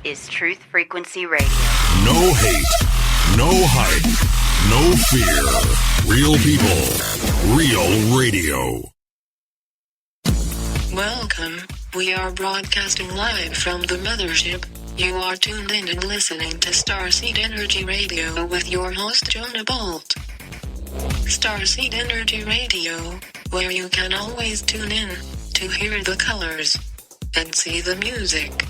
is Truth Frequency Radio. No hate, no hype, no fear. Real people, real radio. Welcome. We are broadcasting live from the mothership. You are tuned in and listening to Starseed Energy Radio with your host Jonah Bolt. Starseed Energy Radio, where you can always tune in to hear the colors and see the music.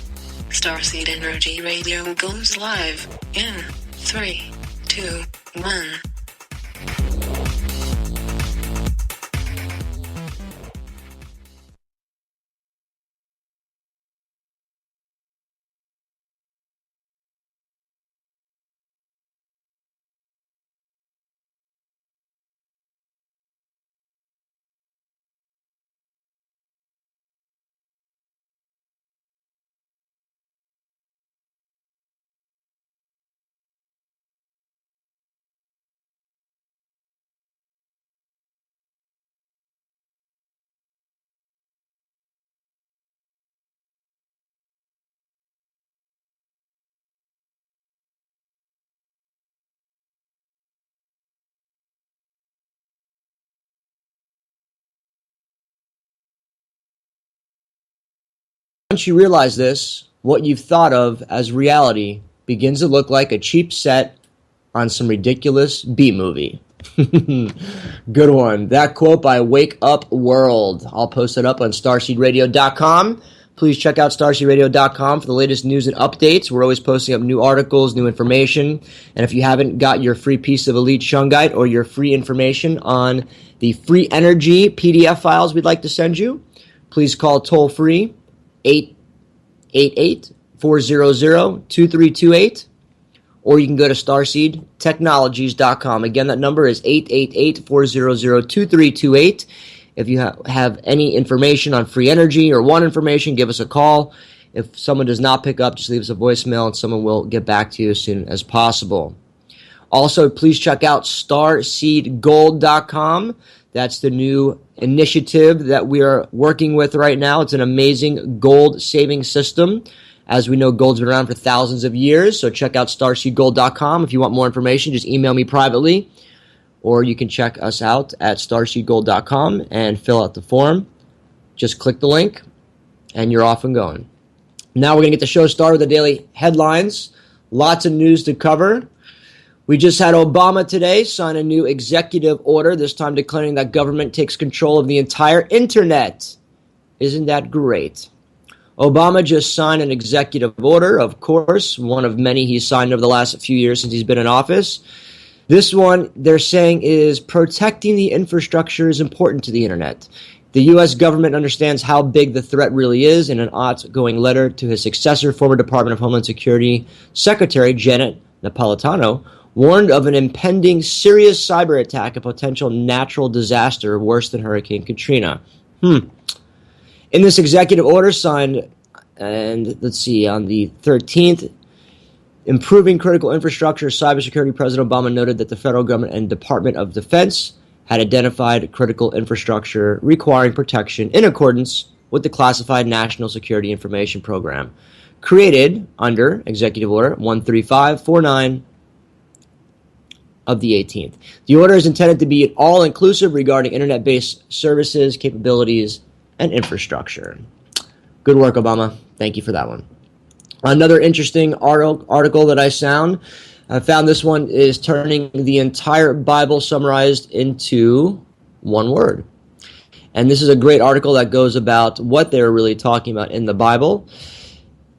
Starseed Energy Radio goes live in 3, 2, 1. Once you realize this, what you've thought of as reality begins to look like a cheap set on some ridiculous B-movie. Good one. That quote by Wake Up World. I'll post it up on starseedradio.com. Please check out starseedradio.com for the latest news and updates. We're always posting up new articles, new information. And if you haven't got your free piece of Elite Shungite or your free information on the free energy PDF files we'd like to send you, please call toll-free 888-400-2328, or you can go to starseedtechnologies.com. Again, that number is 888-400-2328. If you have any information on free energy or want information, give us a call. If someone does not pick up, just leave us a voicemail and someone will get back to you as soon as possible. Also, please check out starseedgold.com. That's the new initiative that we are working with right now. It's an amazing gold saving system. As we know, gold's been around for thousands of years, so check out starseedgold.com. If you want more information, just email me privately, or you can check us out at starseedgold.com and fill out the form. Just click the link, and you're off and going. Now we're going to get the show started with the daily headlines. Lots of news to cover. We just had Obama today sign a new executive order, this time declaring that government takes control of the entire internet. Isn't that great? Obama just signed an executive order, of course, one of many he's signed over the last few years since he's been in office. This one, they're saying, is protecting the infrastructure is important to the internet. The U.S. government understands how big the threat really is. In an outgoing letter to his successor, former Department of Homeland Security Secretary Janet Napolitano warned of an impending serious cyber attack, a potential natural disaster worse than Hurricane Katrina. In this executive order signed, and let's see, on the 13th, improving critical infrastructure, cybersecurity, President Obama noted that the federal government and Department of Defense had identified critical infrastructure requiring protection in accordance with the Classified National Security Information Program, created under Executive Order 13549 of the 18th. The order is intended to be all-inclusive regarding internet-based services, capabilities, and infrastructure. Good work, Obama. Thank you for that one. Another interesting article that I found this one is turning the entire Bible summarized into one word. And this is a great article that goes about what they're really talking about in the Bible,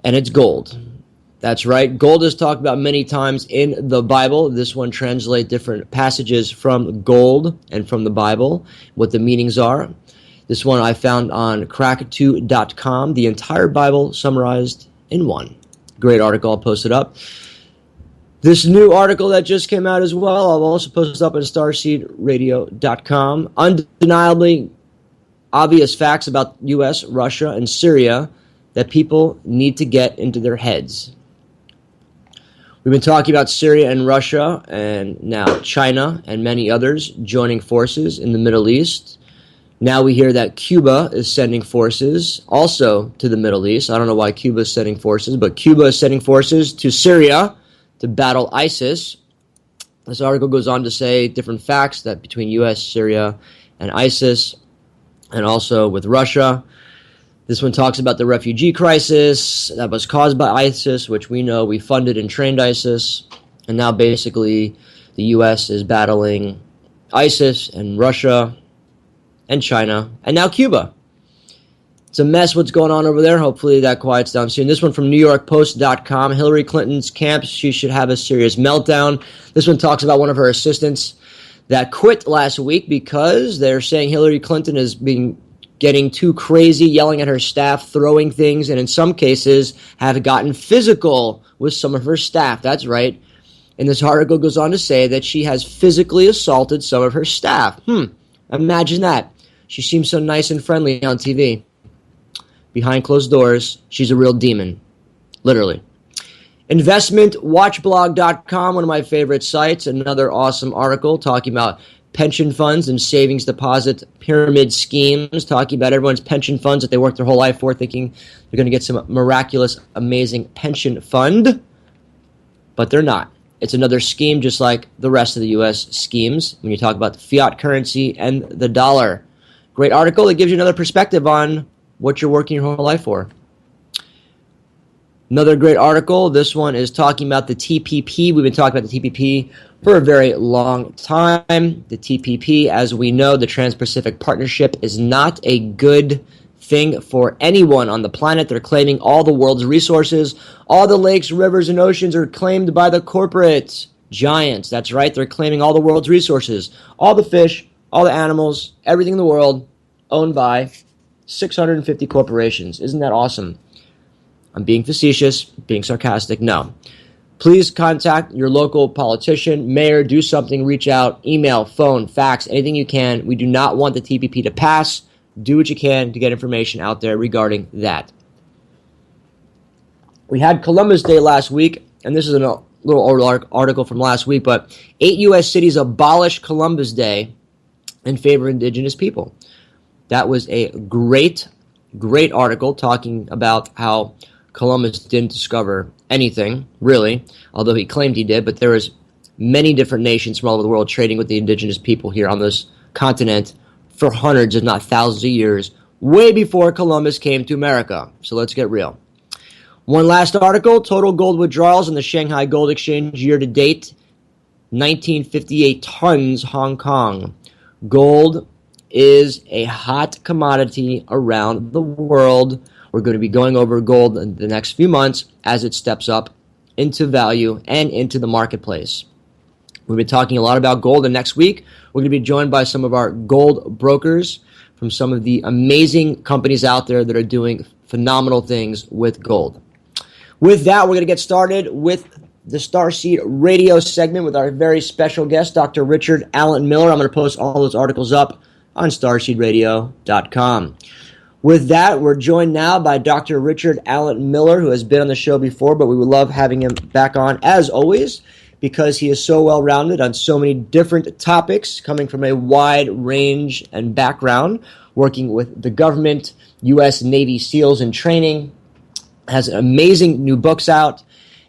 and it's gold. That's right. Gold is talked about many times in the Bible. This one translates different passages from gold and from the Bible, what the meanings are. This one I found on crack2.com, the entire Bible summarized in one. Great article. I'll post it up. This new article that just came out as well, I'll also post it up on starseedradio.com. Undeniably obvious facts about U.S., Russia, and Syria that people need to get into their heads. We've been talking about Syria and Russia, and now China and many others joining forces in the Middle East. Now we hear that Cuba is sending forces also to the Middle East. I don't know why Cuba is sending forces, but Cuba is sending forces to Syria to battle ISIS. This article goes on to say different facts that between U.S., Syria, and ISIS, and also with Russia. This one talks about the refugee crisis that was caused by ISIS, which we know we funded and trained ISIS. And now basically the U.S. is battling ISIS and Russia and China, and now Cuba. It's a mess what's going on over there. Hopefully that quiets down soon. This one from NewYorkPost.com. Hillary Clinton's camp, she should have a serious meltdown. This one talks about one of her assistants that quit last week because they're saying Hillary Clinton is getting too crazy, yelling at her staff, throwing things, and in some cases have gotten physical with some of her staff. That's right. And this article goes on to say that she has physically assaulted some of her staff. Imagine that. She seems so nice and friendly on TV. Behind closed doors, she's a real demon. Literally. InvestmentWatchBlog.com, one of my favorite sites. Another awesome article talking about pension funds and savings deposit pyramid schemes, talking about everyone's pension funds that they worked their whole life for, thinking they're going to get some miraculous, amazing pension fund. But they're not. It's another scheme just like the rest of the U.S. schemes when you talk about the fiat currency and the dollar. Great article that gives you another perspective on what you're working your whole life for. Another great article. This one is talking about the TPP. We've been talking about the TPP for a very long time. The TPP, as we know, the Trans-Pacific Partnership, is not a good thing for anyone on the planet. They're claiming all the world's resources. All the lakes, rivers, and oceans are claimed by the corporate giants. That's right. They're claiming all the world's resources. All the fish, all the animals, everything in the world owned by 650 corporations. Isn't that awesome? I'm being facetious, being sarcastic. No. Please contact your local politician, mayor, do something, reach out, email, phone, fax, anything you can. We do not want the TPP to pass. Do what you can to get information out there regarding that. We had Columbus Day last week, and this is a little old article from last week, but 8 U.S. cities abolished Columbus Day in favor of indigenous people. That was a great article talking about how Columbus didn't discover anything, really, although he claimed he did, but there was many different nations from all over the world trading with the indigenous people here on this continent for hundreds, if not thousands of years, way before Columbus came to America. So let's get real. One last article, total gold withdrawals in the Shanghai Gold Exchange year to date, 1958 tons, Hong Kong. Gold is a hot commodity around the world. We're going to be going over gold in the next few months as it steps up into value and into the marketplace. We've been talking a lot about gold, and next week we're going to be joined by some of our gold brokers from some of the amazing companies out there that are doing phenomenal things with gold. With that, we're going to get started with the Starseed Radio segment with our very special guest, Dr. Richard Allen Miller. I'm going to post all those articles up on starseedradio.com. With that, we're joined now by Dr. Richard Allen Miller, who has been on the show before, but we would love having him back on, as always, because he is so well-rounded on so many different topics, coming from a wide range and background, working with the government, U.S. Navy SEALs in training, has amazing new books out,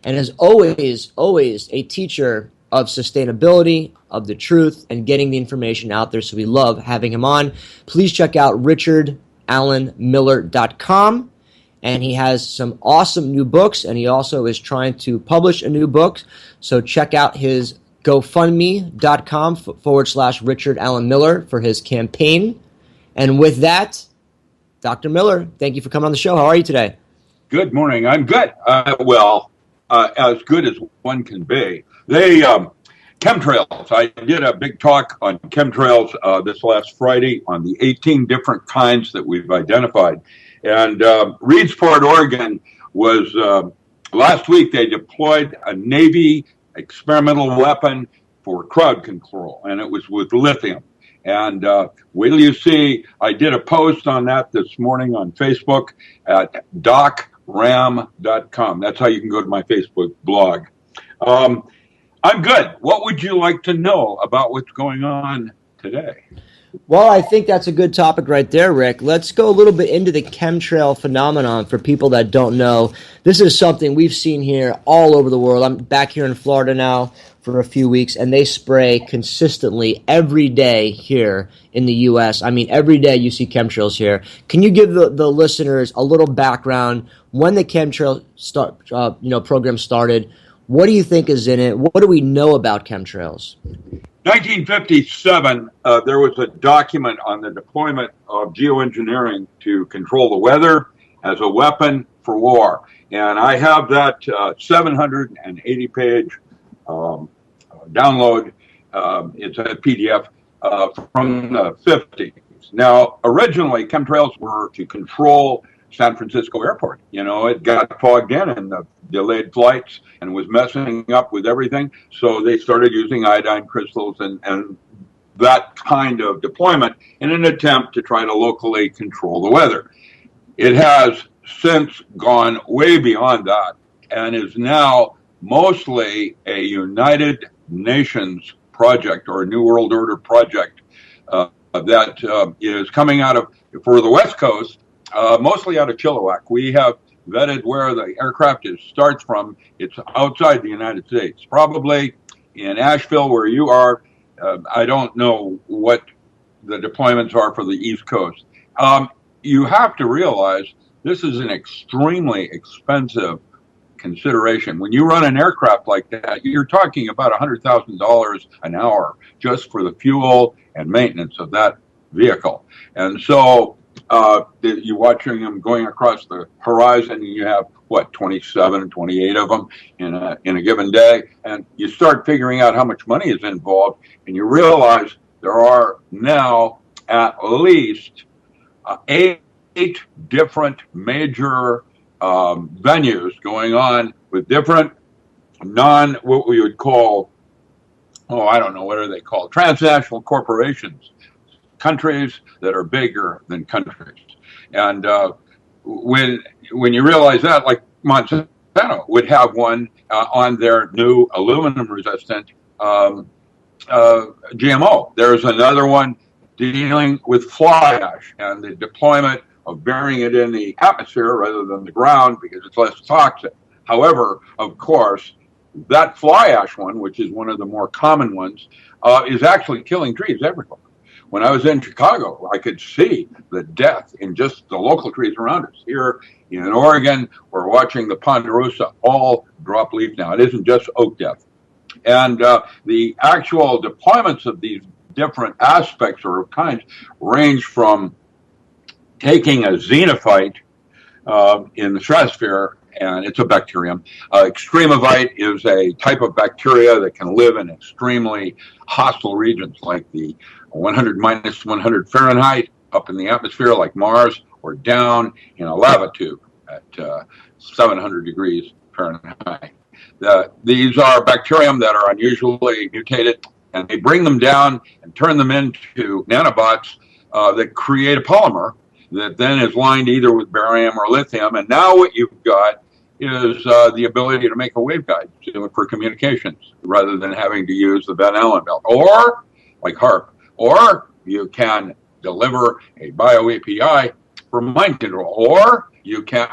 and is always a teacher of sustainability, of the truth, and getting the information out there, so we love having him on. Please check out richardalanmiller.com, and he has some awesome new books, and he also is trying to publish a new book, so check out his GoFundMe.com /Richard Allen Miller for his campaign. And with that, Dr. Miller, thank you for coming on the show. How are you today? Good morning. I'm good. As good as one can be. Chemtrails. I did a big talk on chemtrails this last Friday on the 18 different kinds that we've identified. And Reedsport, Oregon was, last week they deployed a Navy experimental weapon for crowd control, and it was with lithium. And wait till you see, I did a post on that this morning on Facebook at docram.com. That's how you can go to my Facebook blog. I'm good. What would you like to know about what's going on today? Well, I think that's a good topic right there, Rick. Let's go a little bit into the chemtrail phenomenon for people that don't know. This is something we've seen here all over the world. I'm back here in Florida now for a few weeks, and they spray consistently every day here in the U.S. I mean, every day you see chemtrails here. Can you give the listeners a little background when the chemtrail program started? What do you think is in it? What do we know about chemtrails? 1957, there was a document on the deployment of geoengineering to control the weather as a weapon for war. And I have that 780-page download. It's a PDF from the 50s. Now, originally, chemtrails were to control San Francisco airport. You know, it got fogged in and the delayed flights and was messing up with everything. So they started using iodine crystals and that kind of deployment in an attempt to try to locally control the weather. It has since gone way beyond that and is now mostly a United Nations project or a New World Order project that is coming out of, for the West Coast, mostly out of Chilliwack. We have vetted where the aircraft starts from. It's outside the United States, probably in Asheville, where you are. I don't know what the deployments are for the East Coast. You have to realize this is an extremely expensive consideration. When you run an aircraft like that, you're talking about $100,000 an hour just for the fuel and maintenance of that vehicle. And so you're watching them going across the horizon, and you have, 27, 28 of them in a given day, and you start figuring out how much money is involved, and you realize there are now at least eight different major venues going on with different what we would call, I don't know, what are they called? Transnational corporations, countries that are bigger than countries. And when you realize that, like Monsanto would have one on their new aluminum resistant GMO. There's another one dealing with fly ash and the deployment of burying it in the atmosphere rather than the ground because it's less toxic. However, of course, that fly ash one, which is one of the more common ones, is actually killing trees everywhere. When I was in Chicago, I could see the death in just the local trees around us. Here in Oregon, we're watching the ponderosa all drop leaf now. It isn't just oak death. And the actual deployments of these different aspects or kinds range from taking a xenophyte in the stratosphere, and it's a bacterium. Extremophyte is a type of bacteria that can live in extremely hostile regions like the 100 minus 100 Fahrenheit up in the atmosphere like Mars, or down in a lava tube at 700 degrees Fahrenheit. These are bacterium that are unusually mutated, and they bring them down and turn them into nanobots that create a polymer that then is lined either with barium or lithium. And now what you've got is the ability to make a waveguide for communications rather than having to use the Van Allen belt, or like HARP, or you can deliver a bio API for mind control, or you can,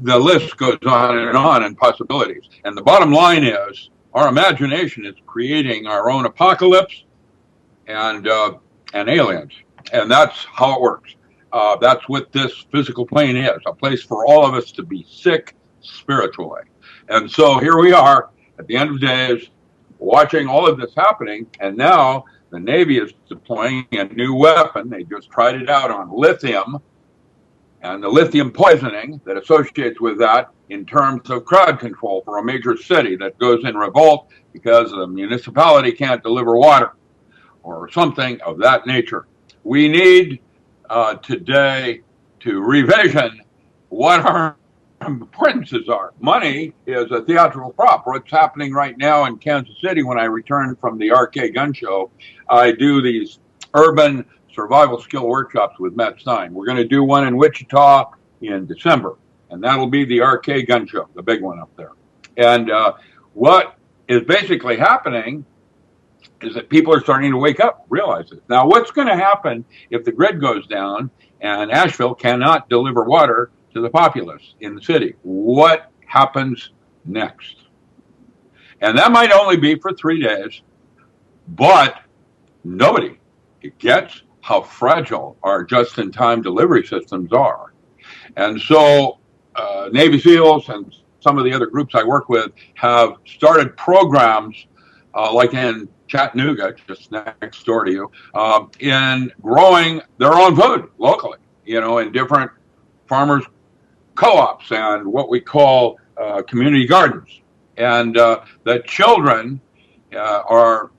the list goes on in possibilities. And the bottom line is our imagination is creating our own apocalypse and aliens. And that's how it works. That's what this physical plane is, a place for all of us to be sick spiritually. And so here we are at the end of days watching all of this happening, and now the Navy is deploying a new weapon. They just tried it out on lithium and the lithium poisoning that associates with that in terms of crowd control for a major city that goes in revolt because the municipality can't deliver water or something of that nature. We need today to revision what our importances are. Money is a theatrical prop. What's happening right now in Kansas City, when I return from the RK Gun Show, I do these urban survival skill workshops with Matt Stein. We're going to do one in Wichita in December, and that'll be the RK Gun Show, the big one up there. And what is basically happening is that people are starting to wake up, realize it. Now, what's going to happen if the grid goes down and Asheville cannot deliver water to the populace in the city? What happens next? And that might only be for 3 days, but nobody gets how fragile our just-in-time delivery systems are. And so Navy SEALs and some of the other groups I work with have started programs like in Chattanooga, just next door to you, in growing their own food locally, in different farmers' co-ops and what we call community gardens. And the children are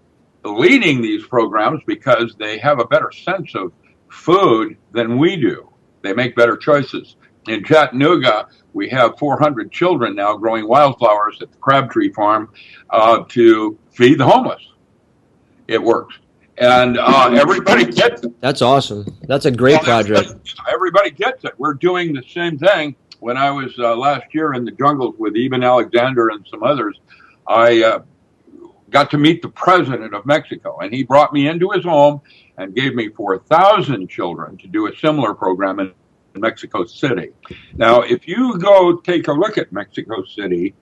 leading these programs because they have a better sense of food than we do. They make better choices. In Chattanooga, we have 400 children now growing wildflowers at the Crabtree Farm to feed the homeless. It works. And everybody gets it. That's awesome. That's a great project. Everybody gets it. We're doing the same thing. When I was last year in the jungles with Eben Alexander and some others, I got to meet the president of Mexico, and he brought me into his home and gave me 4,000 children to do a similar program in Mexico City. Now, if you go take a look at Mexico City,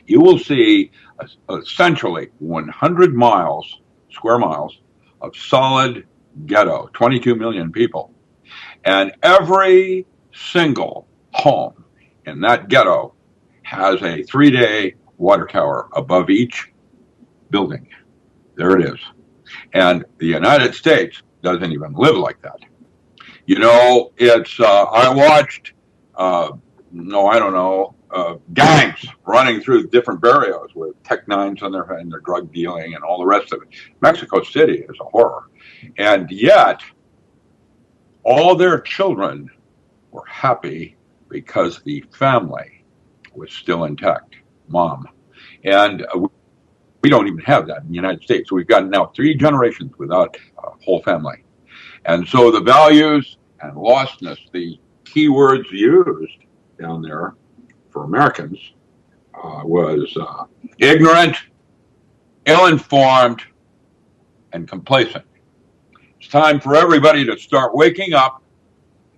you will see essentially 100 square miles of solid ghetto, 22 million people. And every single home in that ghetto has a 3-day water tower above each building. There it is. And the United States doesn't even live like that. It's, I watched, gangs running through different barrios with Tech Nines and their drug dealing and all the rest of it. Mexico City is a horror. And yet, all their children were happy because the family was still intact, mom. And we don't even have that in the United States. So we've got now 3 generations without a whole family. And so the values and lostness, the key words used down there for Americans was ignorant, ill-informed, and complacent. It's time for everybody to start waking up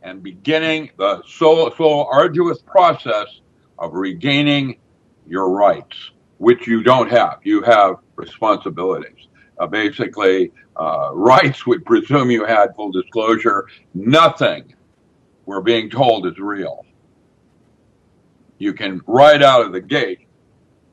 and beginning the so arduous process of regaining your rights, which you don't have. You have responsibilities. Basically, rights would presume you had full disclosure. Nothing we're being told is real. You can, right out of the gate,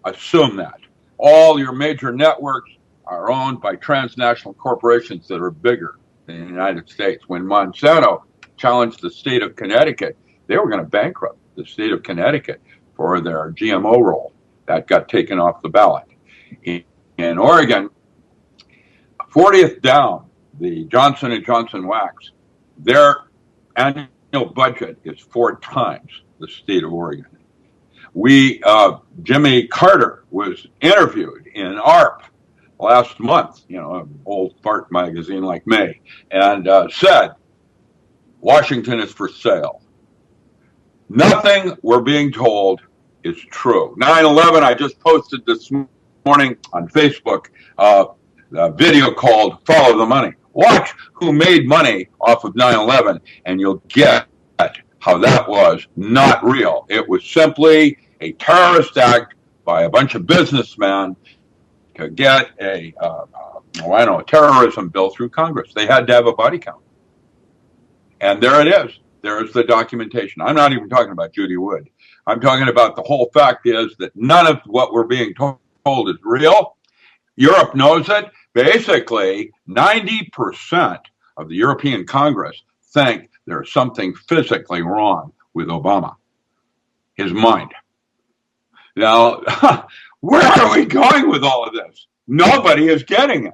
assume that. All your major networks are owned by transnational corporations that are bigger than the United States. When Monsanto challenged the state of Connecticut, they were going to bankrupt the state of Connecticut for their GMO role. That got taken off the ballot. In Oregon, 40th down, the Johnson & Johnson wax, their annual budget is 4 times the state of Oregon. Jimmy Carter was interviewed in ARP last month, an old fart magazine like me, and said, Washington is for sale. Nothing we're being told is true. 9/11, I just posted this morning on Facebook a video called Follow the Money. Watch who made money off of 9/11, and you'll get how that was not real. It was simply a terrorist act by a bunch of businessmen to get a terrorism bill through Congress. They had to have a body count. And there it is. There's the documentation. I'm not even talking about Judy Wood. I'm talking about the whole fact is that none of what we're being told is real. Europe knows it. Basically, 90% of the European Congress think there's something physically wrong with Obama, his mind. Now, where are we going with all of this? Nobody is getting it.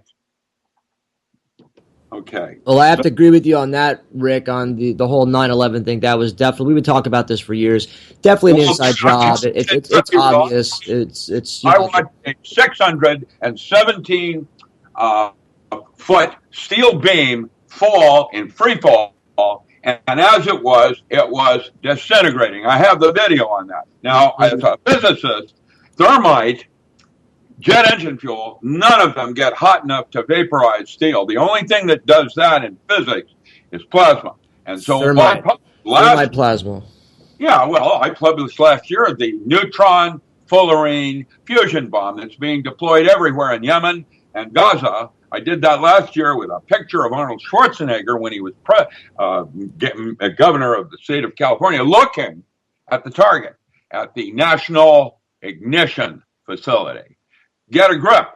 Okay. Well, I have to agree with you on that, Rick, on the whole 9/11 thing. That was definitely, we've been talking about this for years. Definitely an inside job. It's obvious. It's. I want a 617 foot steel beam fall in free fall, and as it was disintegrating. I have the video on that. Now, as a physicist, thermite jet engine fuel, none of them get hot enough to vaporize steel. The only thing that does that in physics is plasma. And so Thermite plasma. Yeah, well, I published last year the neutron fullerene fusion bomb that's being deployed everywhere in Yemen and Gaza. I did that last year with a picture of Arnold Schwarzenegger when he was governor of the state of California, looking at the target at the National Ignition Facility. Get a grip.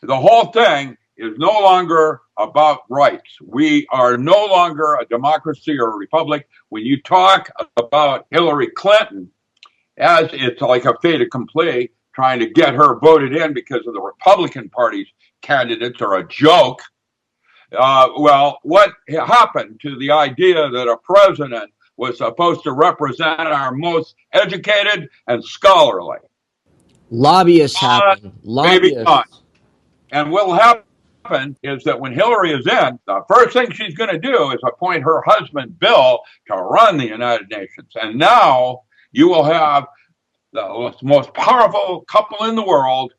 The whole thing is no longer about rights. We are no longer a democracy or a republic. When you talk about Hillary Clinton, as it's like a fait accompli, trying to get her voted in because of the Republican Party's candidates are a joke. Well, what happened to the idea that a president was supposed to represent our most educated and scholarly? Lobbyists happen. Maybe not. And what will happen is that when Hillary is in, the first thing she's going to do is appoint her husband, Bill, to run the United Nations. And now you will have the most powerful couple in the world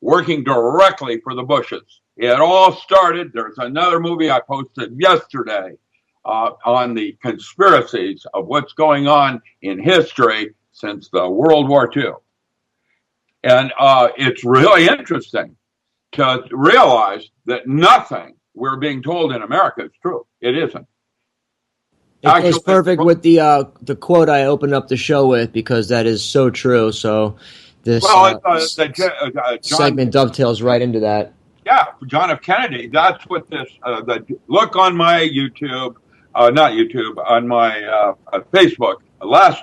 working directly for the Bushes. It all started, there's another movie I posted yesterday on the conspiracies of what's going on in history since the World War II. And it's really interesting to realize that nothing we're being told in America is true. It isn't. It goes perfect with the quote I opened up the show with, because that is so true. So this segment dovetails right into that. Yeah, John F. Kennedy. That's what this. Look on my YouTube, not YouTube, on my Facebook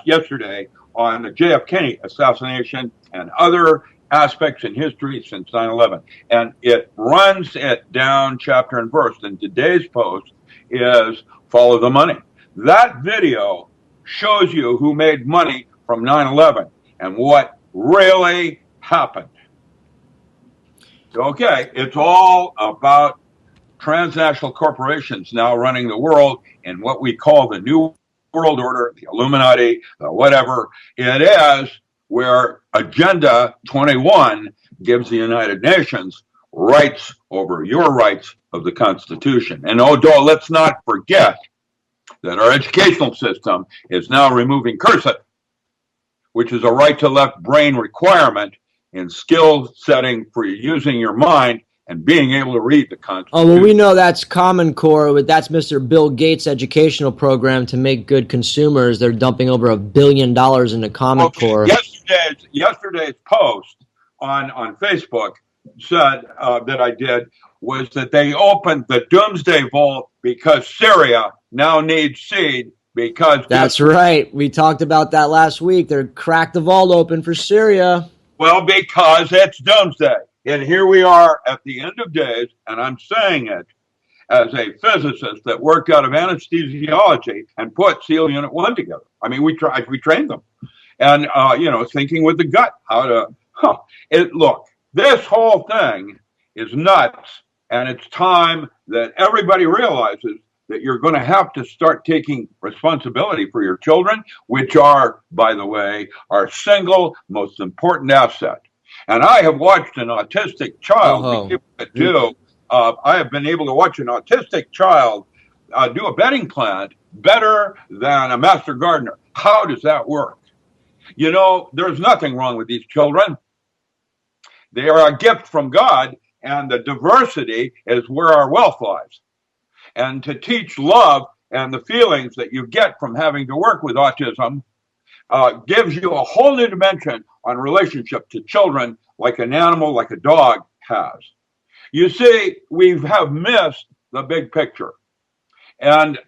yesterday on the JFK assassination and other aspects in history since 9/11, and it runs it down chapter and verse. And today's post is follow the money. That video shows you who made money from 9/11 and what really happened. Okay, it's all about transnational corporations now running the world in what we call the New World Order, the Illuminati, the whatever it is, where Agenda 21 gives the United Nations rights over your rights of the Constitution. And let's not forget that our educational system is now removing cursive, which is a right to left brain requirement in skill setting for using your mind and being able to read the Constitution. Oh, well, we know that's Common Core. That's Mr. Bill Gates' educational program to make good consumers. They're dumping over $1 billion into Common Core. Yesterday's post on Facebook said that I did was that they opened the Doomsday Vault because Syria now needs seed. Because that's right. We talked about that last week. They're cracked the vault open for Syria. Well, because it's doomsday. And here we are at the end of days, and I'm saying it as a physicist that worked out of anesthesiology and put SEAL Unit 1 together. I mean, we trained them. And, thinking with the gut, look, this whole thing is nuts, and it's time that everybody realizes that you're going to have to start taking responsibility for your children, which are, by the way, our single most important asset. And I have watched an autistic child I have been able to watch an autistic child do a bedding plant better than a master gardener. How does that work? There's nothing wrong with these children. They are a gift from God, and the diversity is where our wealth lies. And to teach love and the feelings that you get from having to work with autism gives you a whole new dimension on relationship to children, like an animal, like a dog has. You see, we have missed the big picture. And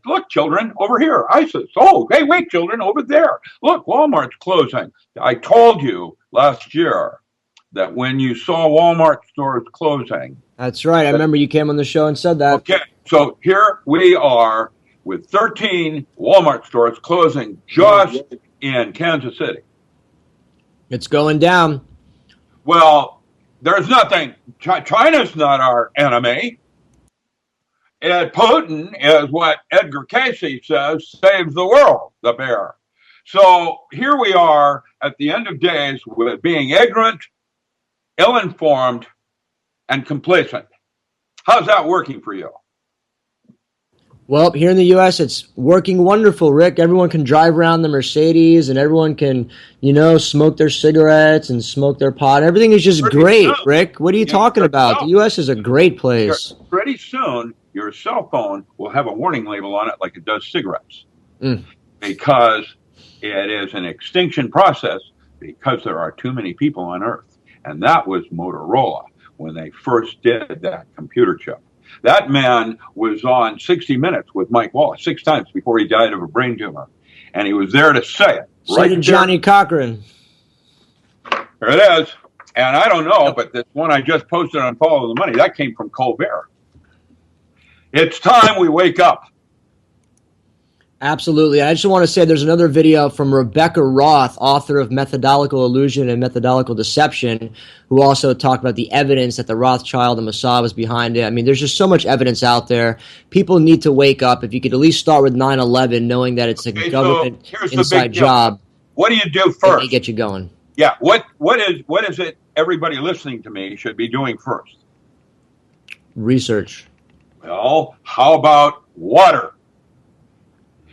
look, children, over here, ISIS. Oh, hey, wait, children, over there. Look, Walmart's closing. I told you last year that when you saw Walmart stores closing. That's right. I remember you came on the show and said that. Okay, so here we are with 13 Walmart stores closing just in Kansas City. It's going down. Well, there's nothing. China's not our enemy. And Putin is what Edgar Casey says saves the world, the bear. So here we are at the end of days with being ignorant, ill-informed, and complacent. How's that working for you? Well, here in the U.S., it's working wonderful, Rick. Everyone can drive around the Mercedes, and everyone can, smoke their cigarettes and smoke their pot. Everything is just great, Rick. What are you talking about? The U.S. is a great place. Pretty soon, your cell phone will have a warning label on it like it does cigarettes. Because it is an extinction process because there are too many people on Earth. And that was Motorola when they first did that computer chip. That man was on 60 Minutes with Mike Wallace 6 times before he died of a brain tumor. And he was there to say it. So did Johnny Cochran. There it is. And I don't know, but this one I just posted on Follow the Money, that came from Colbert. It's time we wake up. Absolutely. I just want to say there's another video from Rebecca Roth, author of Methodological Illusion and Methodological Deception, who also talked about the evidence that the Rothschild and Mossad was behind it. I mean, there's just so much evidence out there. People need to wake up. If you could at least start with 9/11, knowing that it's a government inside job. What do you do first? They get you going. Yeah. What is it everybody listening to me should be doing first? Research. Well, how about water?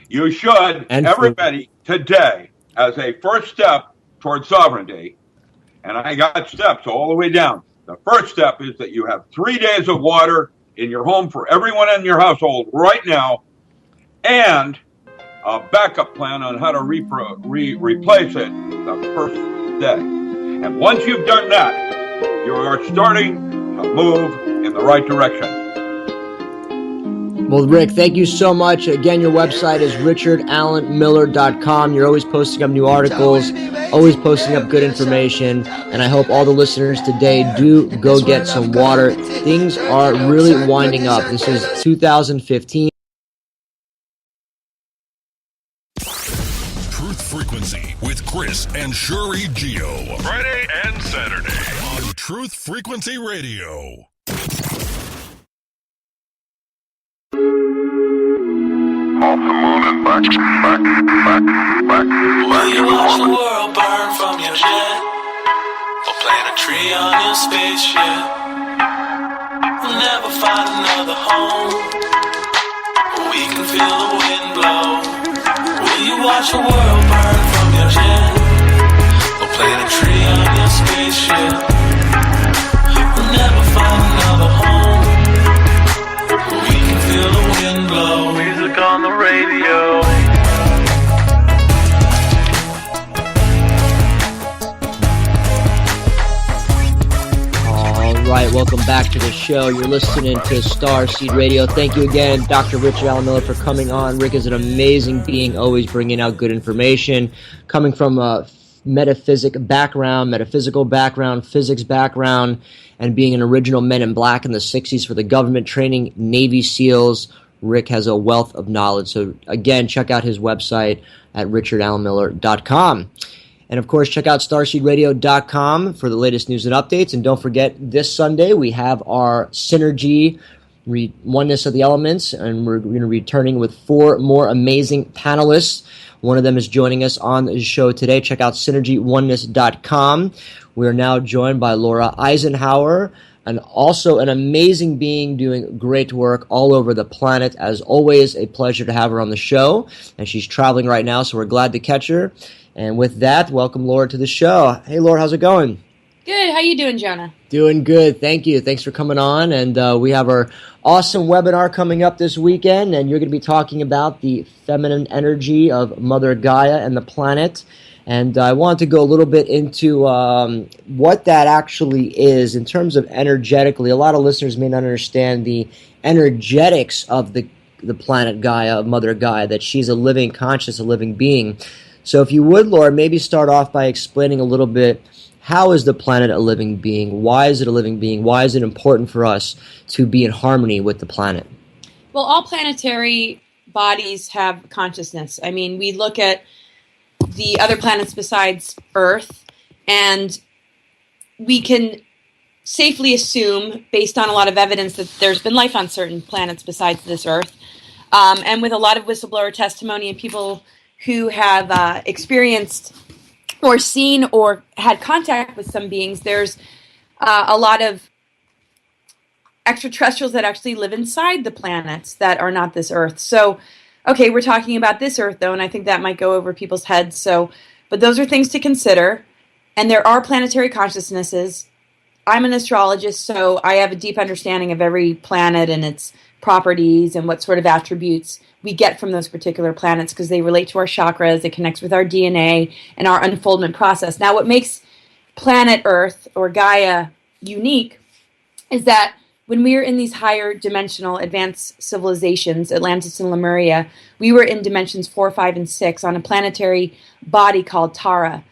You should, and everybody, today, as a first step towards sovereignty, and I got steps all the way down. The first step is that you have 3 days of water in your home for everyone in your household right now, and a backup plan on how to replace it the first day. And once you've done that, you are starting to move in the right direction. Well, Rick, thank you so much. Again, your website is richardallenmiller.com. You're always posting up new articles, always posting up good information, and I hope all the listeners today do go get some water. Things are really winding up. This is 2015. Truth Frequency with Chris and Shuri Gio. Friday and Saturday on Truth Frequency Radio. Off the moon and back. Will you watch the world burn from your jet? Or plant a tree on your spaceship? We'll never find another home, but we can feel the wind blow. Will you watch the world burn from your jet? Or plant a tree on your spaceship? We'll never find another home, but we can feel the wind blow. Music on the radio. All right, welcome back to the show. You're listening to Starseed Radio. Thank you again, Dr. Richard Allen Miller, for coming on. Rick is an amazing being, always bringing out good information, coming from a metaphysical background, physics background, and being an original Men in Black in the 60s for the government, training Navy SEALs. Rick has a wealth of knowledge. So, again, check out his website at richardallenmiller.com. And, of course, check out starseedradio.com for the latest news and updates. And don't forget, this Sunday we have our Synergy Oneness of the Elements, and we're going to be returning with 4 more amazing panelists. One of them is joining us on the show today. Check out synergyoneness.com. We are now joined by Laura Eisenhower, and also an amazing being doing great work all over the planet. As always, a pleasure to have her on the show. And she's traveling right now, so we're glad to catch her. And with that, welcome Laura to the show. Hey, Laura, how's it going? Good. How you doing, Jonah? Doing good. Thank you. Thanks for coming on. And we have our awesome webinar coming up this weekend, and you're going to be talking about the feminine energy of Mother Gaia and the planet. And I wanted to go a little bit into what that actually is in terms of energetically. A lot of listeners may not understand the energetics of the planet Gaia, of Mother Gaia, that she's a living conscious, a living being. So if you would, Laura, maybe start off by explaining a little bit, how is the planet a living being? Why is it a living being? Why is it important for us to be in harmony with the planet? Well, all planetary bodies have consciousness. I mean, we look at the other planets besides Earth, and we can safely assume, based on a lot of evidence, that there's been life on certain planets besides this Earth. And with a lot of whistleblower testimony and people who have experienced or seen or had contact with some beings, there's a lot of extraterrestrials that actually live inside the planets that are not this Earth. So, okay, we're talking about this Earth, though, and I think that might go over people's heads. So, but those are things to consider. And there are planetary consciousnesses. I'm an astrologist, so I have a deep understanding of every planet and its properties and what sort of attributes we get from those particular planets because they relate to our chakras, it connects with our DNA and our unfoldment process. Now, what makes planet Earth or Gaia unique is that when we were in these higher dimensional advanced civilizations, Atlantis and Lemuria, we were in dimensions 4, 5, and 6 on a planetary body called Tara.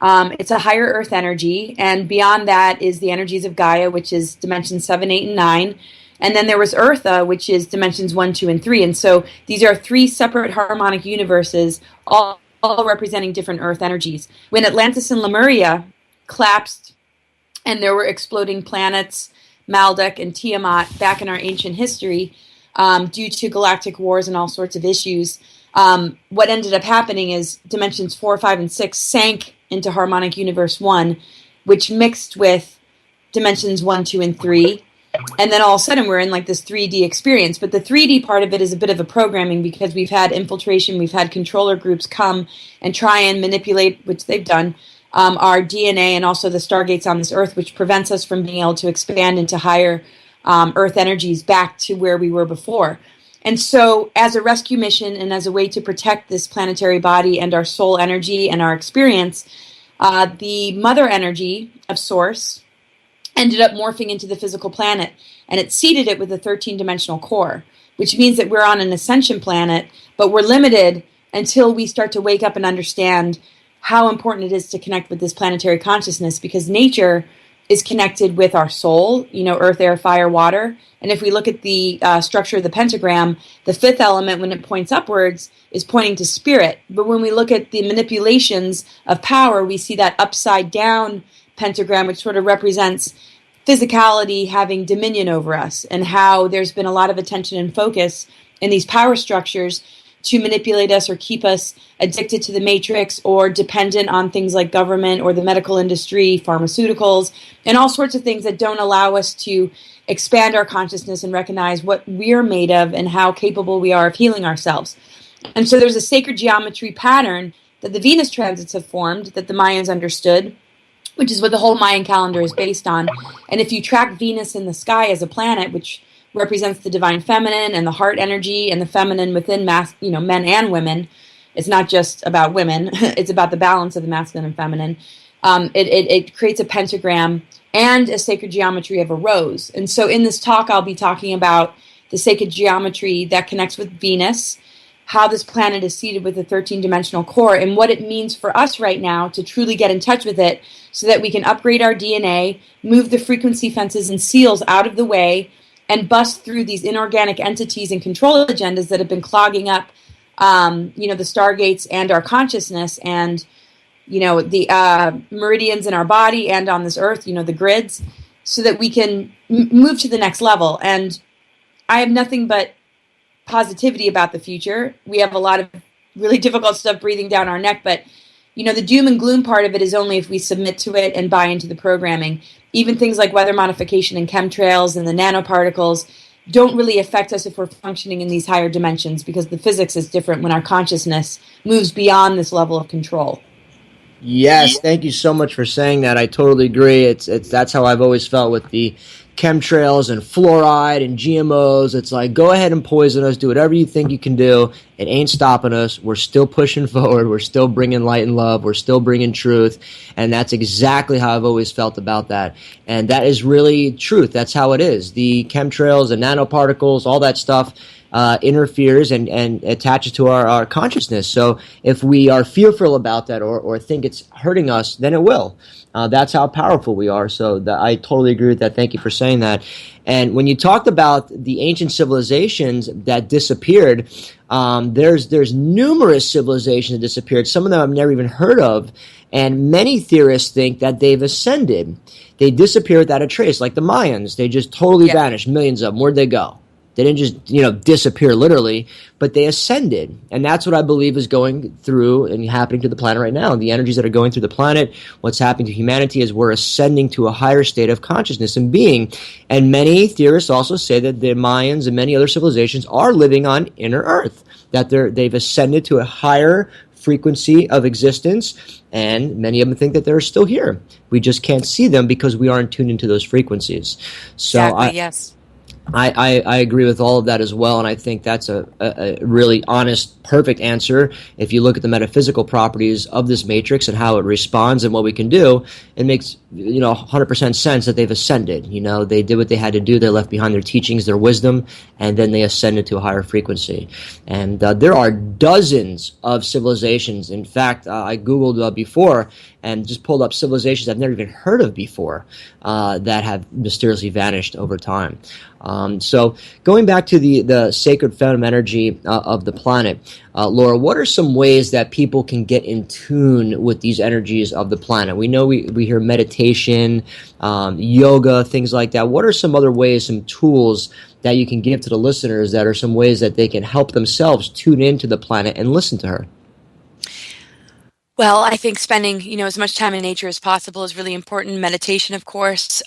It's a higher Earth energy, and beyond that is the energies of Gaia, which is dimensions 7, 8, and 9. And then there was Eartha, which is dimensions 1, 2, and 3. And so these are 3 separate harmonic universes, all representing different Earth energies. When Atlantis and Lemuria collapsed and there were exploding planets, Maldek and Tiamat, back in our ancient history, due to galactic wars and all sorts of issues, what ended up happening is dimensions 4, 5, and 6 sank into harmonic universe 1, which mixed with dimensions 1, 2, and 3. And then all of a sudden we're in like this 3D experience. But the 3D part of it is a bit of a programming because we've had infiltration, we've had controller groups come and try and manipulate, which they've done, our DNA and also the stargates on this Earth, which prevents us from being able to expand into higher Earth energies back to where we were before. And so as a rescue mission and as a way to protect this planetary body and our soul energy and our experience, the mother energy of Source ended up morphing into the physical planet, and it seeded it with a 13-dimensional core, which means that we're on an ascension planet, but we're limited until we start to wake up and understand how important it is to connect with this planetary consciousness, because nature is connected with our soul, earth, air, fire, water. And if we look at the structure of the pentagram, the 5th element, when it points upwards, is pointing to spirit. But when we look at the manipulations of power, we see that upside down pentagram, which sort of represents physicality having dominion over us, and how there's been a lot of attention and focus in these power structures to manipulate us or keep us addicted to the matrix or dependent on things like government or the medical industry, pharmaceuticals, and all sorts of things that don't allow us to expand our consciousness and recognize what we're made of and how capable we are of healing ourselves. And so there's a sacred geometry pattern that the Venus transits have formed that the Mayans understood, which is what the whole Mayan calendar is based on. And if you track Venus in the sky as a planet, which represents the divine feminine and the heart energy and the feminine within men and women, it's not just about women, it's about the balance of the masculine and feminine. It creates a pentagram and a sacred geometry of a rose. And so in this talk, I'll be talking about the sacred geometry that connects with Venus, how this planet is seated with a 13-dimensional core, and what it means for us right now to truly get in touch with it so that we can upgrade our DNA, move the frequency fences and seals out of the way, and bust through these inorganic entities and control agendas that have been clogging up, the stargates and our consciousness and, the meridians in our body and on this Earth, the grids, so that we can move to the next level. And I have nothing but positivity about the future. We have a lot of really difficult stuff breathing down our neck, but the doom and gloom part of it is only if we submit to it and buy into the programming. Even things like weather modification and chemtrails and the nanoparticles don't really affect us if we're functioning in these higher dimensions, because the physics is different when our consciousness moves beyond this level of control. Yes, thank you so much for saying that. I totally agree. That's how I've always felt with the chemtrails and fluoride and GMOs. It's like, go ahead and poison us, do whatever you think you can do. It ain't stopping us. We're still pushing forward. We're still bringing light and love. We're still bringing truth. And that's exactly how I've always felt about that. And that is really truth. That's how it is. The chemtrails and nanoparticles, all that stuff interferes and attaches to our consciousness. So if we are fearful about that or think it's hurting us, then it will. That's how powerful we are. So I totally agree with that. Thank you for saying that. And when you talked about the ancient civilizations that disappeared, there's numerous civilizations that disappeared. Some of them I've never even heard of. And many theorists think that they've ascended. They disappear without a trace, like the Mayans. They just totally vanished. Millions of them. Where'd they go? They didn't just, disappear literally, but they ascended. And that's what I believe is going through and happening to the planet right now. The energies that are going through the planet, what's happening to humanity is we're ascending to a higher state of consciousness and being. And many theorists also say that the Mayans and many other civilizations are living on inner Earth, that they've ascended to a higher frequency of existence, and many of them think that they're still here. We just can't see them because we aren't tuned into those frequencies. So Exactly, yes. I agree with all of that as well, and I think that's a really honest, perfect answer. If you look at the metaphysical properties of this matrix and how it responds and what we can do, it makes 100% sense that they've ascended. They did what they had to do. They left behind their teachings, their wisdom, and then they ascended to a higher frequency. And there are dozens of civilizations. In fact, I Googled before and just pulled up civilizations I've never even heard of before that have mysteriously vanished over time. So going back to the sacred feminine energy of the planet, Laura, what are some ways that people can get in tune with these energies of the planet? We know we hear meditation, yoga, things like that. What are some other ways, some tools that you can give to the listeners that are some ways that they can help themselves tune into the planet and listen to her? Well, I think spending, as much time in nature as possible is really important. Meditation, of course,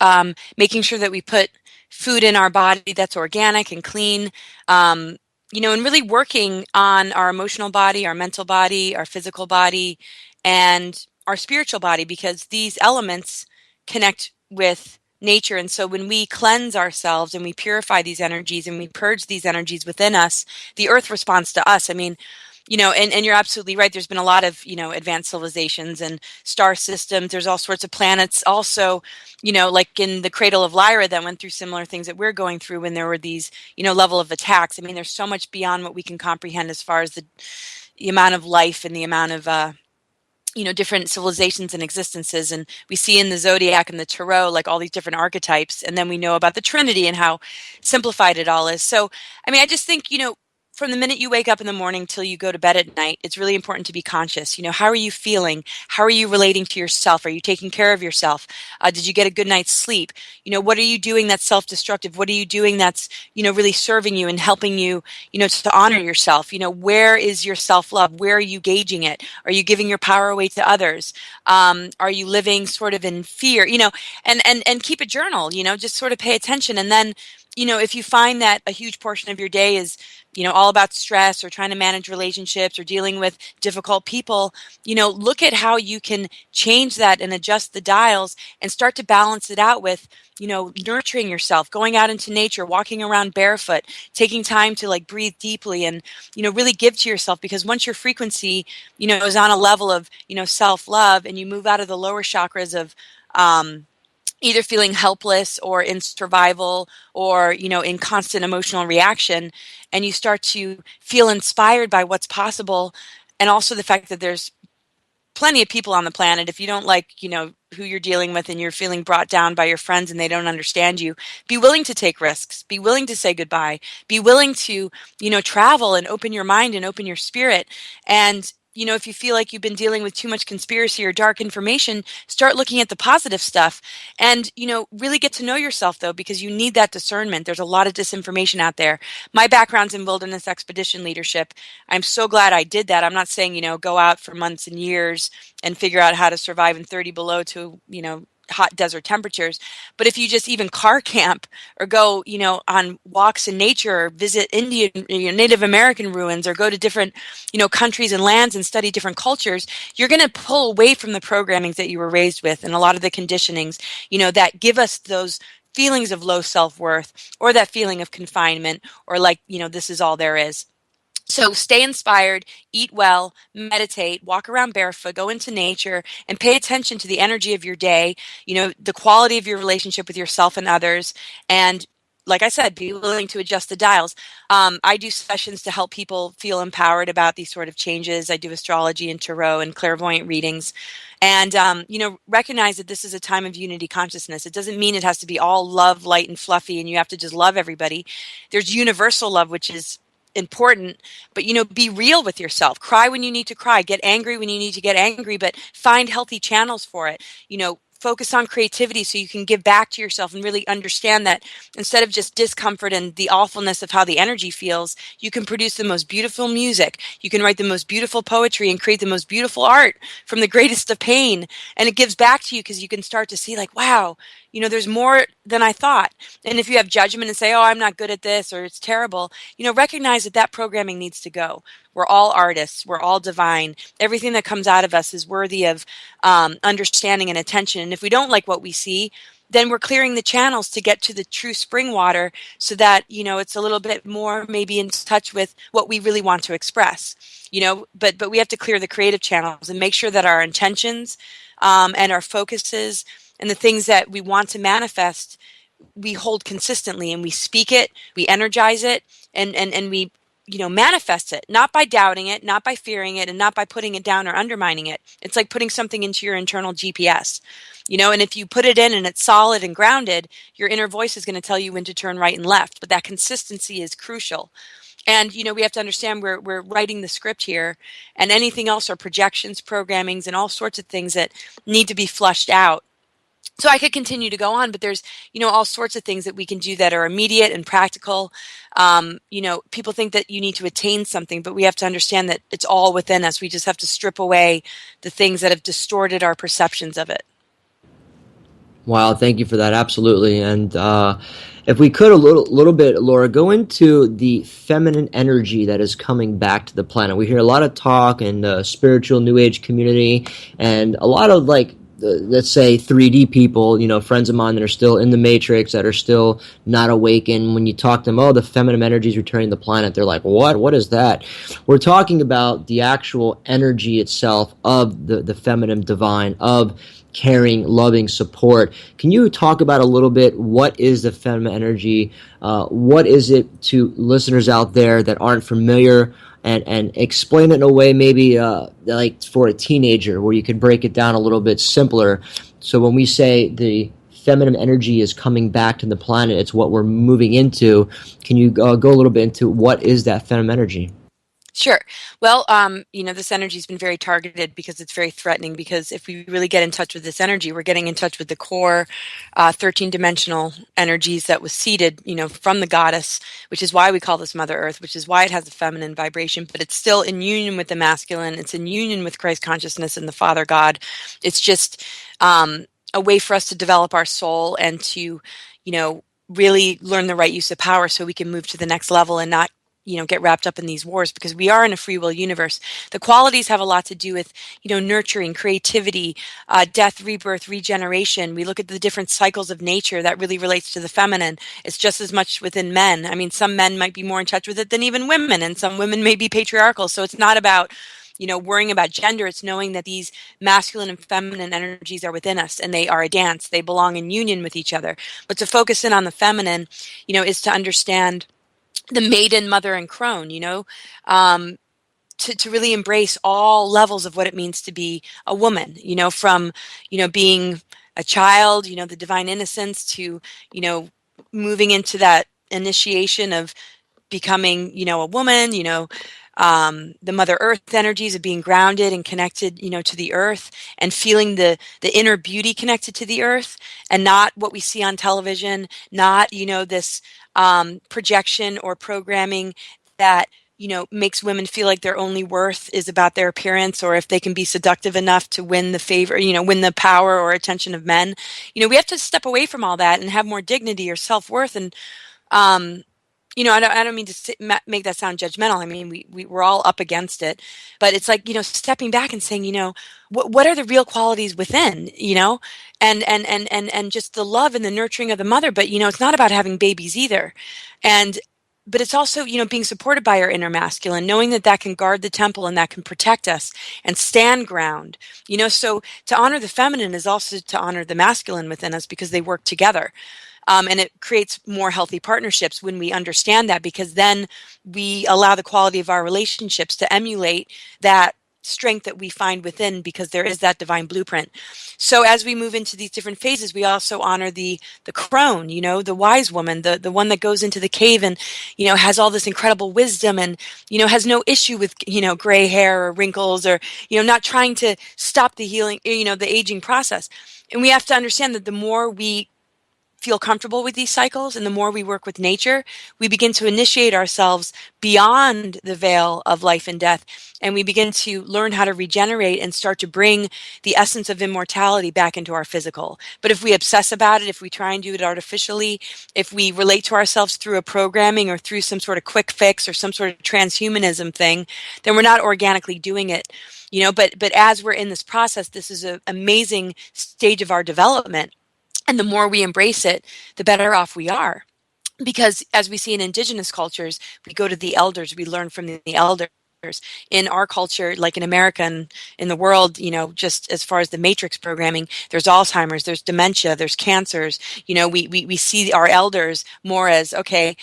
making sure that we put food in our body that's organic and clean, and really working on our emotional body, our mental body, our physical body, and our spiritual body, because these elements connect with nature. And so when we cleanse ourselves and we purify these energies and we purge these energies within us, the earth responds to us. I mean, and you're absolutely right. There's been a lot of, advanced civilizations and star systems. There's all sorts of planets also, like in the Cradle of Lyra that went through similar things that we're going through when there were these, level of attacks. I mean, there's so much beyond what we can comprehend as far as the amount of life and the amount of, different civilizations and existences. And we see in the Zodiac and the Tarot, like all these different archetypes. And then we know about the Trinity and how simplified it all is. So, I mean, I just think, from the minute you wake up in the morning till you go to bed at night, it's really important to be conscious. How are you feeling? How are you relating to yourself? Are you taking care of yourself? Did you get a good night's sleep? What are you doing that's self-destructive? What are you doing that's, really serving you and helping you, to honor yourself? Where is your self-love? Where are you gauging it? Are you giving your power away to others? Are you living sort of in fear? And keep a journal, just sort of pay attention. And then, if you find that a huge portion of your day is, all about stress or trying to manage relationships or dealing with difficult people, look at how you can change that and adjust the dials and start to balance it out with, nurturing yourself, going out into nature, walking around barefoot, taking time to like breathe deeply and, really give to yourself. Because once your frequency, is on a level of, self-love and you move out of the lower chakras of, either feeling helpless or in survival or, in constant emotional reaction, and you start to feel inspired by what's possible. And also the fact that there's plenty of people on the planet. If you don't like, who you're dealing with and you're feeling brought down by your friends and they don't understand you, be willing to take risks, be willing to say goodbye, be willing to, travel and open your mind and open your spirit. And if you feel like you've been dealing with too much conspiracy or dark information, start looking at the positive stuff and, really get to know yourself, though, because you need that discernment. There's a lot of disinformation out there. My background's in wilderness expedition leadership. I'm so glad I did that. I'm not saying, go out for months and years and figure out how to survive in 30 below to, hot desert temperatures. But if you just even car camp or go, on walks in nature or visit Indian, Native American ruins or go to different, countries and lands and study different cultures, you're going to pull away from the programmings that you were raised with and a lot of the conditionings, that give us those feelings of low self-worth or that feeling of confinement or like, this is all there is. So stay inspired, eat well, meditate, walk around barefoot, go into nature, and pay attention to the energy of your day, the quality of your relationship with yourself and others. And like I said, be willing to adjust the dials. I do sessions to help people feel empowered about these sort of changes. I do astrology and tarot and clairvoyant readings. And, recognize that this is a time of unity consciousness. It doesn't mean it has to be all love, light, and fluffy, and you have to just love everybody. There's universal love, which is important, but be real with yourself. Cry when you need to cry, get angry when you need to get angry, but find healthy channels for it. focus on creativity so you can give back to yourself and really understand that instead of just discomfort and the awfulness of how the energy feels, you can produce the most beautiful music. You can write the most beautiful poetry and create the most beautiful art from the greatest of pain. And it gives back to you because you can start to see like, wow, there's more than I thought. And if you have judgment and say, oh, I'm not good at this or it's terrible, recognize that programming needs to go. We're all artists. We're all divine. Everything that comes out of us is worthy of understanding and attention. And if we don't like what we see, then we're clearing the channels to get to the true spring water so that, it's a little bit more maybe in touch with what we really want to express, but we have to clear the creative channels and make sure that our intentions and our focuses and the things that we want to manifest, we hold consistently and we speak it, we energize it, and we manifest it, not by doubting it, not by fearing it, and not by putting it down or undermining it. It's like putting something into your internal GPS, and if you put it in and it's solid and grounded, your inner voice is going to tell you when to turn right and left. But that consistency is crucial. And, we have to understand we're writing the script here, and anything else are projections, programmings, and all sorts of things that need to be flushed out. So I could continue to go on, but there's, all sorts of things that we can do that are immediate and practical. People think that you need to attain something, but we have to understand that it's all within us. We just have to strip away the things that have distorted our perceptions of it. Wow, thank you for that. Absolutely. And if we could a little bit, Laura, go into the feminine energy that is coming back to the planet. We hear a lot of talk in the spiritual New Age community, and a lot of let's say 3D people, friends of mine that are still in the matrix, that are still not awakened. When you talk to them, oh, the feminine energy is returning to the planet, they're like, what is that? We're talking about the actual energy itself of the feminine divine, of caring, loving, support. Can you talk about a little bit, what is the feminine energy? What is it to listeners out there that aren't familiar? And explain it in a way maybe like for a teenager, where you could break it down a little bit simpler. So when we say the feminine energy is coming back to the planet, it's what we're moving into. Can you go a little bit into what is that feminine energy? Sure. Well, this energy has been very targeted because it's very threatening, because if we really get in touch with this energy, we're getting in touch with the core 13-dimensional energies that was seeded, from the goddess, which is why we call this Mother Earth, which is why it has a feminine vibration, but it's still in union with the masculine. It's in union with Christ consciousness and the Father God. It's just a way for us to develop our soul and to, really learn the right use of power so we can move to the next level and not get wrapped up in these wars, because we are in a free will universe. The qualities have a lot to do with, nurturing, creativity, death, rebirth, regeneration. We look at the different cycles of nature that really relates to the feminine. It's just as much within men. I mean, some men might be more in touch with it than even women, and some women may be patriarchal. So it's not about, worrying about gender. It's knowing that these masculine and feminine energies are within us, and they are a dance. They belong in union with each other. But to focus in on the feminine, is to understand the maiden, mother, and crone, to really embrace all levels of what it means to be a woman, from, being a child, the divine innocence, to, moving into that initiation of becoming, a woman, the Mother Earth energies of being grounded and connected, to the earth, and feeling the inner beauty connected to the earth, and not what we see on television, not, this projection or programming that, makes women feel like their only worth is about their appearance, or if they can be seductive enough to win the favor, win the power or attention of men. We have to step away from all that and have more dignity or self-worth. And, I don't mean to make that sound judgmental. I mean, we're all up against it, but it's like, stepping back and saying, what are the real qualities within, and just the love and the nurturing of the mother. But, it's not about having babies either. But it's also, being supported by our inner masculine, knowing that can guard the temple and that can protect us and stand ground, so to honor the feminine is also to honor the masculine within us, because they work together. And it creates more healthy partnerships when we understand that, because then we allow the quality of our relationships to emulate that strength that we find within, because there is that divine blueprint. So as we move into these different phases, we also honor the crone, the wise woman, the one that goes into the cave and, has all this incredible wisdom and, has no issue with, gray hair or wrinkles or, not trying to stop the healing, the aging process. And we have to understand that the more we feel comfortable with these cycles and the more we work with nature, we begin to initiate ourselves beyond the veil of life and death, and we begin to learn how to regenerate and start to bring the essence of immortality back into our physical. But if we obsess about it, if we try and do it artificially, if we relate to ourselves through a programming or through some sort of quick fix or some sort of transhumanism thing, then we're not organically doing it. But as we're in this process, this is an amazing stage of our development. And the more we embrace it, the better off we are. Because as we see in indigenous cultures, we go to the elders, we learn from the elders. In our culture, like in America and in the world, just as far as the matrix programming, there's Alzheimer's, there's dementia, there's cancers. We see our elders more as, okay,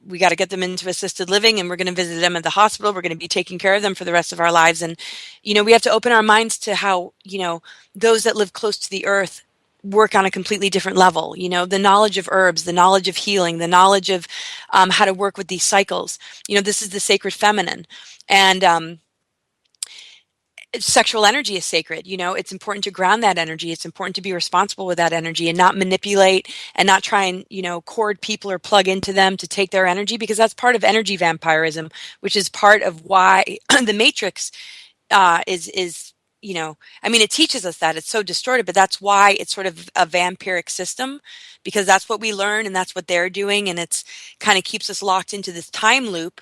we got to get them into assisted living and we're going to visit them at the hospital. We're going to be taking care of them for the rest of our lives. And, we have to open our minds to how, those that live close to the earth work on a completely different level. The knowledge of herbs, the knowledge of healing, the knowledge of how to work with these cycles. This is the sacred feminine. And sexual energy is sacred. It's important to ground that energy. It's important to be responsible with that energy and not manipulate and not try and, cord people or plug into them to take their energy, because that's part of energy vampirism, which is part of why the matrix is it teaches us that it's so distorted, but that's why it's sort of a vampiric system, because that's what we learn and that's what they're doing. And it's kind of keeps us locked into this time loop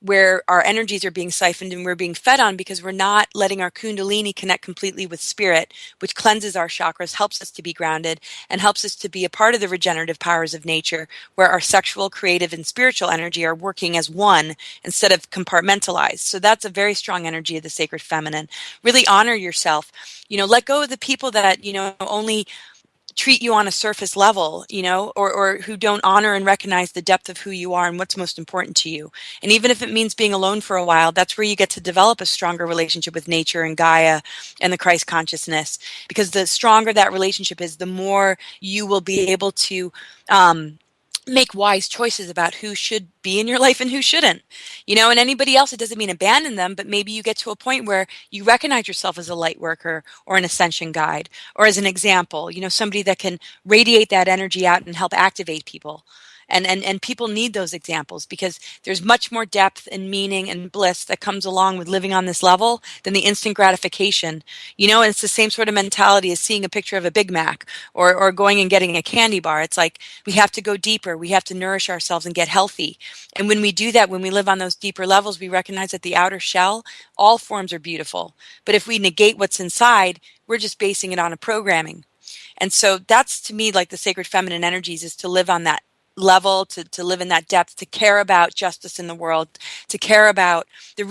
where our energies are being siphoned and we're being fed on because we're not letting our kundalini connect completely with spirit, which cleanses our chakras, helps us to be grounded, and helps us to be a part of the regenerative powers of nature, where our sexual, creative, and spiritual energy are working as one instead of compartmentalized. So that's a very strong energy of the sacred feminine. Really honor yourself. Let go of the people that, only treat you on a surface level, or who don't honor and recognize the depth of who you are and what's most important to you. And even if it means being alone for a while, that's where you get to develop a stronger relationship with nature and Gaia and the Christ consciousness. Because the stronger that relationship is, the more you will be able to make wise choices about who should be in your life and who shouldn't. And anybody else, it doesn't mean abandon them, but maybe you get to a point where you recognize yourself as a light worker or an ascension guide or as an example, somebody that can radiate that energy out and help activate people. And people need those examples, because there's much more depth and meaning and bliss that comes along with living on this level than the instant gratification. And it's the same sort of mentality as seeing a picture of a Big Mac or going and getting a candy bar. It's like we have to go deeper. We have to nourish ourselves and get healthy. And when we do that, when we live on those deeper levels, we recognize that the outer shell, all forms are beautiful. But if we negate what's inside, we're just basing it on a programming. And so that's, to me, like the sacred feminine energies, is to live on that level, to live in that depth, to care about justice in the world, to care about the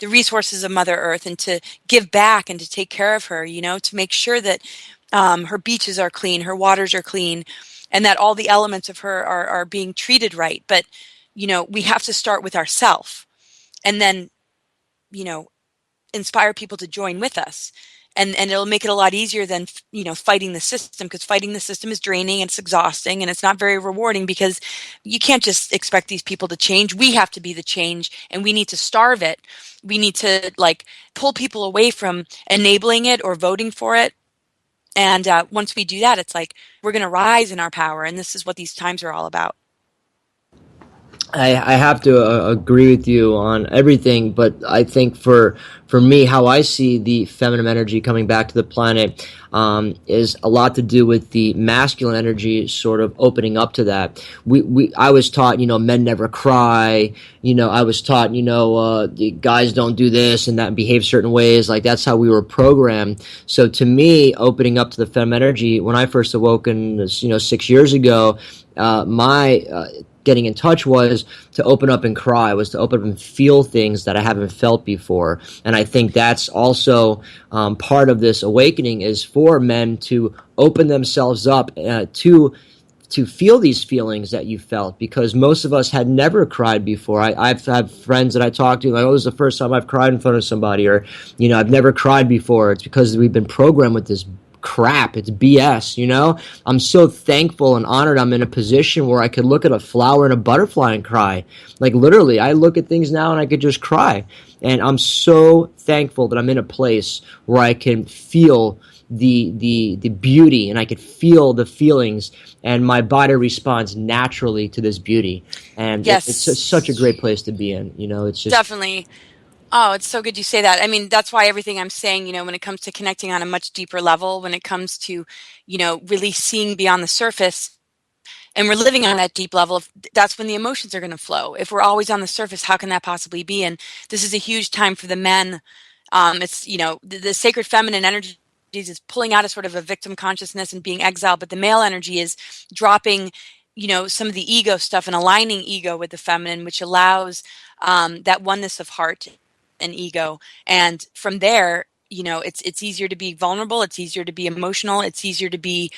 resources of Mother Earth, and to give back and to take care of her, to make sure that her beaches are clean, her waters are clean, and that all the elements of her are being treated right. But, we have to start with ourselves and then, inspire people to join with us. And it'll make it a lot easier than, fighting the system, because fighting the system is draining and it's exhausting and it's not very rewarding, because you can't just expect these people to change. We have to be the change, and we need to starve it. We need to pull people away from enabling it or voting for it. And once we do that, it's like we're going to rise in our power. And this is what these times are all about. I have to agree with you on everything, but I think for me, how I see the feminine energy coming back to the planet is a lot to do with the masculine energy sort of opening up to that. I was taught, men never cry. I was taught, the guys don't do this and that and behave certain ways. Like, that's how we were programmed. So to me, opening up to the feminine energy, when I first awoken, 6 years ago, my getting in touch was to open up and cry, was to open up and feel things that I haven't felt before. And I think that's also part of this awakening, is for men to open themselves up to to feel these feelings that you felt, because most of us had never cried before. I've had friends that I talk to, like, oh, this is the first time I've cried in front of somebody, or, I've never cried before. It's because we've been programmed with this crap. It's BS, I'm so thankful and honored I'm in a position where I could look at a flower and a butterfly and cry. Like, literally, I look at things now and I could just cry. And I'm so thankful that I'm in a place where I can feel the beauty, and I could feel the feelings, and my body responds naturally to this beauty. And Yes. it's such a great place to be in. It's just Definitely. Oh, it's so good you say that. I mean, that's why everything I'm saying, when it comes to connecting on a much deeper level, when it comes to, really seeing beyond the surface, and we're living on that deep level, that's when the emotions are going to flow. If we're always on the surface, how can that possibly be? And this is a huge time for the men. It's, the sacred feminine energy is pulling out of sort of a victim consciousness and being exiled, but the male energy is dropping, some of the ego stuff and aligning ego with the feminine, which allows that oneness of heart and ego. And from there, it's easier to be vulnerable. It's easier to be emotional. It's easier to be,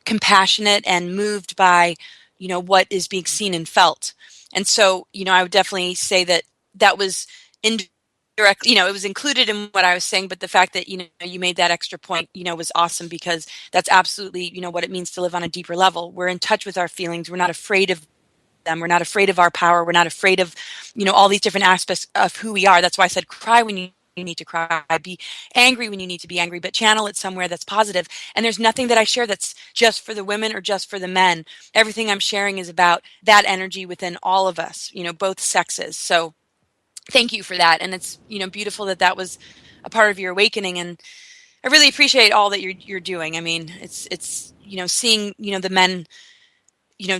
compassionate and moved by, what is being seen and felt. And so, I would definitely say that was indirect, it was included in what I was saying, but the fact that, you made that extra point, was awesome, because that's absolutely, what it means to live on a deeper level. We're in touch with our feelings. We're not afraid of them. We're not afraid of our power. We're not afraid of, all these different aspects of who we are. That's why I said cry when you need to cry, be angry when you need to be angry, but channel it somewhere that's positive. And there's nothing that I share that's just for the women or just for the men. Everything I'm sharing is about that energy within all of us, both sexes. So thank you for that. And it's, beautiful that was a part of your awakening. And I really appreciate all that you're doing. I mean, it's, seeing, the men,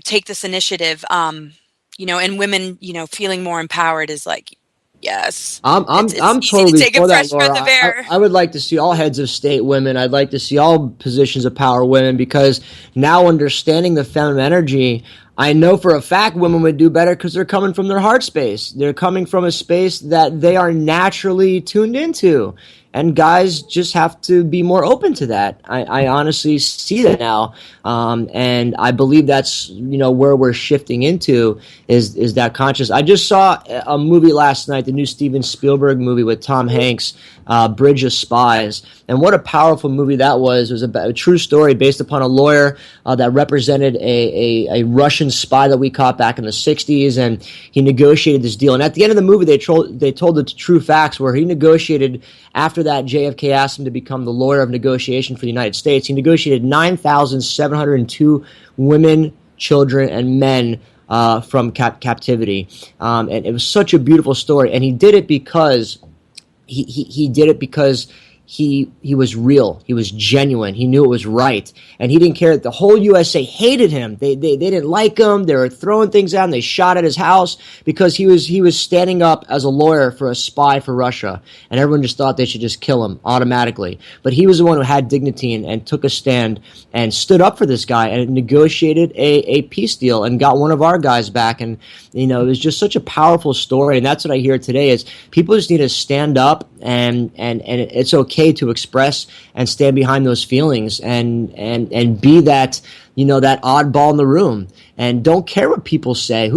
take this initiative, and women, feeling more empowered is like, yes. I'm easy totally to take for a that, fresh breath Laura. of air. I would like to see all heads of state women. I'd like to see all positions of power women, because now understanding the feminine energy, I know for a fact women would do better because they're coming from their heart space. They're coming from a space that they are naturally tuned into. And guys just have to be more open to that. I honestly see that now. And I believe that's, where we're shifting into is that conscious. I just saw a movie last night, the new Steven Spielberg movie with Tom Hanks, Bridge of Spies. And what a powerful movie that was. It was a true story based upon a lawyer that represented a Russian spy that we caught back in the 60s. And he negotiated this deal. And at the end of the movie, they told the true facts, where he negotiated, after that JFK asked him to become the lawyer of negotiation for the United States. He negotiated 9,702 women, children, and men from captivity. And it was such a beautiful story. And he did it because he did it because he was real. He was genuine. He knew it was right. And he didn't care that the whole USA hated him. They didn't like him. They were throwing things at him. They shot at his house because he was standing up as a lawyer for a spy for Russia. And everyone just thought they should just kill him automatically. But he was the one who had dignity and took a stand and stood up for this guy and negotiated a peace deal and got one of our guys back. And, it was just such a powerful story. And that's what I hear today is people just need to stand up, and it's okay to express and stand behind those feelings and be that, that oddball in the room, and don't care what people say.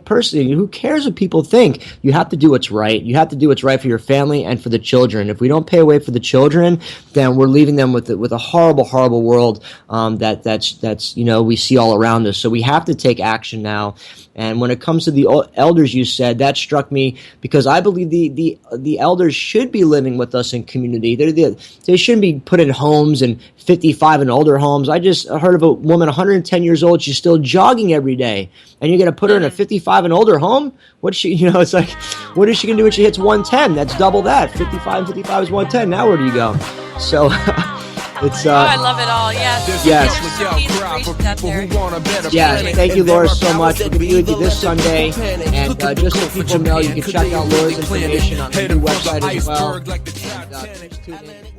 Personally, who cares what people think? You have to do what's right. You have to do what's right for your family and for the children. If we don't pay away for the children, then we're leaving them with a horrible, horrible world that's we see all around us. So we have to take action now. And when it comes to the elders, you said, that struck me, because I believe the elders should be living with us in community. They shouldn't be put in homes and 55 and older homes. I just heard of a woman, 110 years old. She's still jogging every day, and you're going to put her in a 55 and older home? What's she? It's like, what is she going to do when she hits 110? That's double that. 55 and 55 is 110. Now where do you go? So. It's I love it all. Yes. Yes. Thank you, Laura, so much. We're going to be with you this Sunday. And just so people know, you can check out Laura's information on the new website as well. And, just tune in.